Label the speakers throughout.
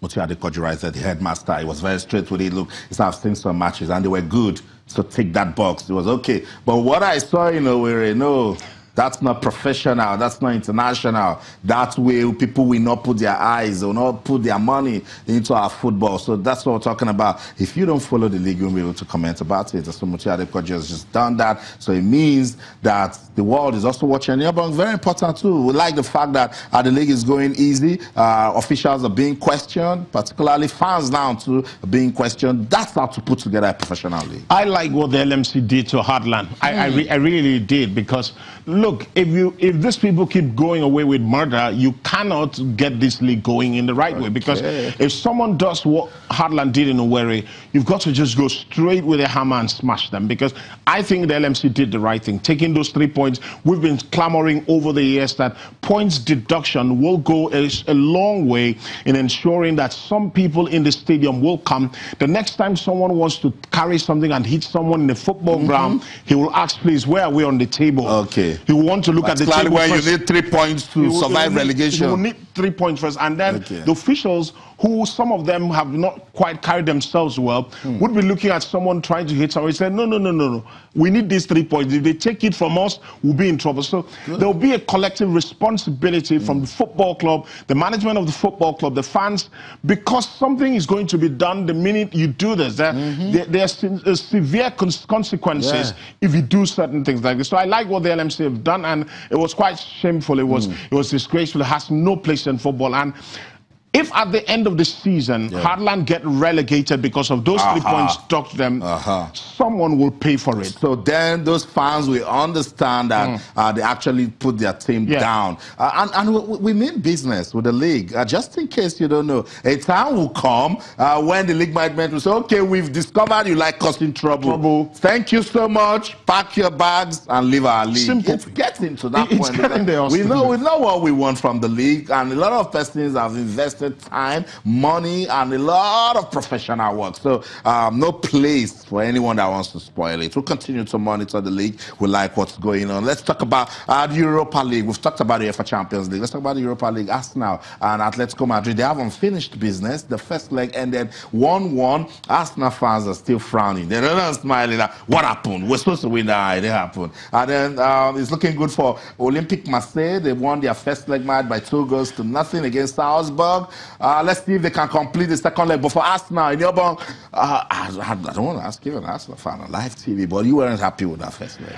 Speaker 1: Mutia Adekoju said, the headmaster, he was very straight with it. Look, I've seen some matches and they were good. So take that box. It was okay. But what I saw, no, that's not professional. That's not international. That way, people will not put their eyes, will not put their money into our football. So that's what we're talking about. If you don't follow the league, you won't be able to comment about it. So Mutia Adekoju has just done that. So it means that the world is also watching. Very important too. We like the fact that the league is going easy. Officials are being questioned, particularly fans now too are being questioned. That's how to put together a professional league.
Speaker 2: I like what the LMC did to Heartland. I really did, because look, if these people keep going away with murder, you cannot get this league going in the right way. Because if someone does what Heartland did in Owerri, you've got to just go straight with a hammer and smash them. Because I think the LMC did the right thing, taking those 3 points. We've been clamoring over the years that points deduction will go a long way in ensuring that some people in the stadium will come. The next time someone wants to carry something and hit someone in the football ground, he will ask, please, where are we on the table?
Speaker 1: Okay.
Speaker 2: He will want to look at the table
Speaker 1: where
Speaker 2: first.
Speaker 1: You need 3 points to survive relegation.
Speaker 2: You will need 3 points first. And then the officials, who some of them have not quite carried themselves well, would be looking at someone trying to hit someone. He said, no. We need these 3 points. If they take it from us, we'll be in trouble. So there will be a collective responsibility from the football club, the management of the football club, the fans, because something is going to be done the minute you do this. There are severe consequences if you do certain things like this. So I like what the LMC have done, and it was quite shameful. It was disgraceful. It has no place in football. And if at the end of the season, Heartland get relegated because of those 3 points stuck to them, someone will pay for it.
Speaker 1: So then those fans will understand that they actually put their team down. And we mean business with the league. Just in case you don't know, a time will come when the league management will say, okay, we've discovered you like causing trouble. Thank you so much. Pack your bags and leave our league.
Speaker 2: Simple.
Speaker 1: It's getting to that
Speaker 2: it's
Speaker 1: point.
Speaker 2: Getting there,
Speaker 1: we know what we want from the league, and a lot of persons have invested time, money, and a lot of professional work. So no place for anyone that wants to spoil it. We'll continue to monitor the league. We like what's going on. Let's talk about the Europa League. We've talked about the UEFA Champions League. Let's talk about the Europa League. Arsenal and Atletico Madrid, they haven't finished business. The first leg ended 1-1. Arsenal fans are still frowning. They're not smiling. What happened? We're supposed to win that. It didn't happen. And then it's looking good for Olympique Marseille. They won their first leg match by 2-0 against Salzburg. Let's see if they can complete the second leg. But for Arsenal, in Yobong, I don't want to ask you an Arsenal fan on live TV, but you weren't happy with that first leg.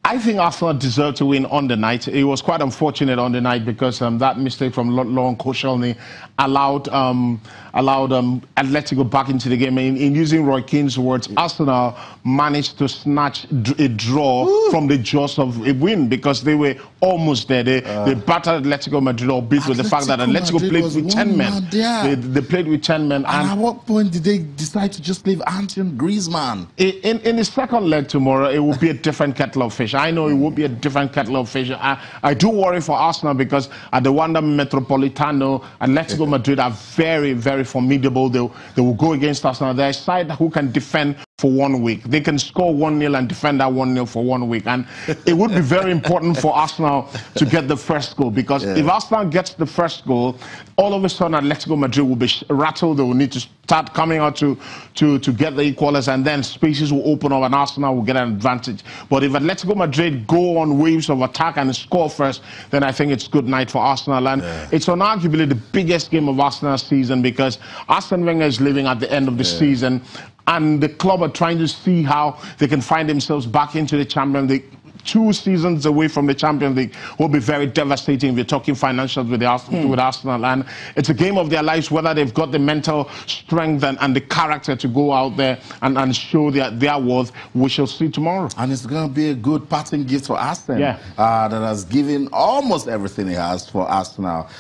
Speaker 2: I think Arsenal deserved to win on the night. It was quite unfortunate on the night because that mistake from Laurent Koscielny allowed Atletico back into the game. In using Roy Keane's words, Arsenal managed to snatch a draw from the jaws of a win because they were almost there. They battered Atletico Madrid, albeit with the fact that Atletico played with 10 men. They played with 10 men.
Speaker 1: And at what point did they decide to just leave Antoine Griezmann?
Speaker 2: In the second leg tomorrow, it will be a different kettle of fish. I know it will be a different kettle of fish. I do worry for Arsenal because at the Wanda Metropolitano, Atletico Madrid are very, very formidable. They will go against Arsenal. They're a side who can defend for 1 week. They can score 1-0 and defend that 1-0 for 1 week. And it would be very important for Arsenal to get the first goal, because if Arsenal gets the first goal, all of a sudden Atletico Madrid will be rattled. They will need to start coming out to get the equalizer, and then spaces will open up and Arsenal will get an advantage. But if Atletico Madrid go on waves of attack and score first, then I think it's good night for Arsenal. And it's unarguably the biggest game of Arsenal's season, because Arsene Wenger is leaving at the end of the season, and the club are trying to see how they can find themselves back into the Champions League. 2 seasons away from the Champions League will be very devastating if you're talking financials with Arsenal. And it's a game of their lives, whether they've got the mental strength and the character to go out there and show their worth. We shall see tomorrow.
Speaker 1: And it's going to be a good parting gift for Arsenal that has given almost everything he has for Arsenal.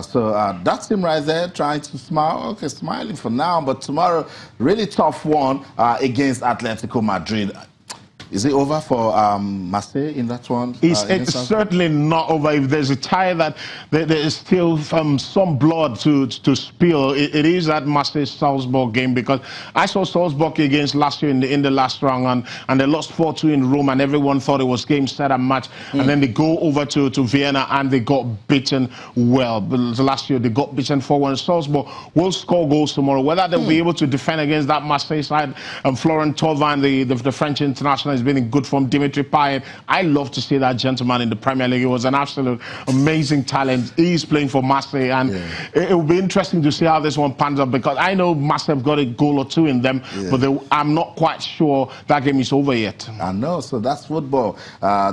Speaker 1: So that's him right there, trying to smile. Okay, smiling for now, but tomorrow, really tough one against Atletico Madrid. Is it over for Marseille in that one?
Speaker 2: It's certainly not over. If there's a tie that there is still some blood to spill, it is that Marseille-Salzburg game, because I saw Salzburg against last year in the last round, and they lost 4-2 in Rome, and everyone thought it was game, set, and match. And then they go over to Vienna, and they got beaten well. But last year, they got beaten 4-1. Salzburg will score goals tomorrow. Whether they'll be able to defend against that Marseille side, Florent Thauvin, the French international, has been in good form. Dimitri Payet, I love to see that gentleman in the Premier League. He was an absolute amazing talent. He's playing for Marseille, and it will be interesting to see how this one pans out, because I know Marseille have got a goal or two in them, but I'm not quite sure that game is over yet.
Speaker 1: I know, so that's football.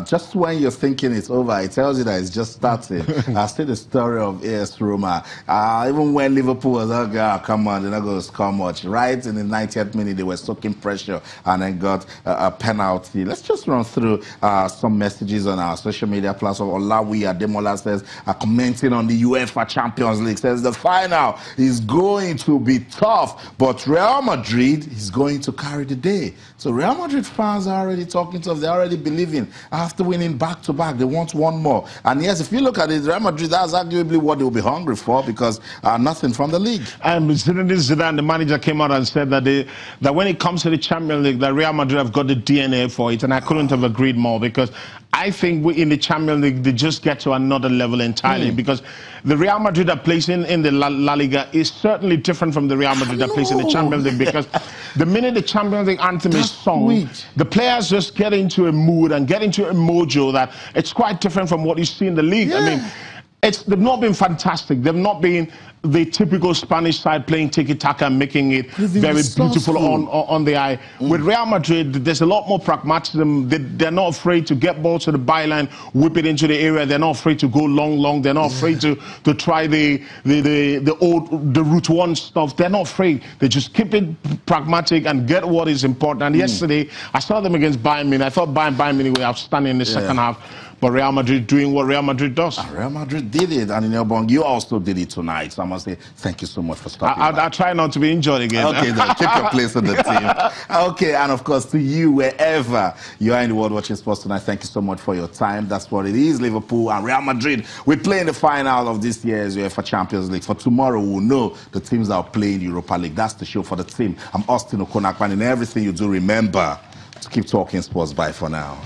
Speaker 1: Just when you're thinking it's over, it tells you that it's just starting. I see the story of AS Roma. Even when Liverpool was like, oh, come on, they're not going to score much. Right in the 90th minute, they were soaking pressure and then got a penalty. Let's just run through some messages on our social media platform. Olawi Ademola says, commenting on the UEFA Champions League, says the final is going to be tough, but Real Madrid is going to carry the day. So Real Madrid fans are already talking to us. They're already believing after winning back-to-back, they want one more. And yes, if you look at it, Real Madrid, that's arguably what they'll be hungry for, because nothing from the league.
Speaker 2: And Zidane, the manager, came out and said that when it comes to the Champions League, that Real Madrid have got the DNA for it, and I couldn't have agreed more, because I think in the Champions League, they just get to another level entirely, because the Real Madrid that plays in the La Liga is certainly different from the Real Madrid that plays in the Champions League, because the minute the Champions League anthem is sung, the players just get into a mood and get into a mojo that it's quite different from what you see in the league. I mean, they've not been fantastic. They've not been the typical Spanish side playing tiki-taka and making it very beautiful on the eye. With Real Madrid, there's a lot more pragmatism. They're not afraid to get ball to the byline, whip it into the area. They're not afraid to go long. They're not afraid to try the route one stuff. They're not afraid. They just keep it pragmatic and get what is important. And yesterday, I saw them against Bayern Munich. I thought Bayern Munich were outstanding in the second half. But Real Madrid doing what Real Madrid does.
Speaker 1: Real Madrid did it, and Bong, you also did it tonight. So I must say thank you so much for stopping by.
Speaker 2: I'll try not to be injured again.
Speaker 1: Okay, then keep your place in the team. Okay, and of course to you, wherever you are in the world watching sports tonight, thank you so much for your time. That's what it is. Liverpool and Real Madrid, we play in the final of this year's UEFA Champions League. For tomorrow, we'll know the teams that are playing Europa League. That's the show for the team. I'm Austin Okonakwan, and everything you do, remember to keep talking sports. Bye for now.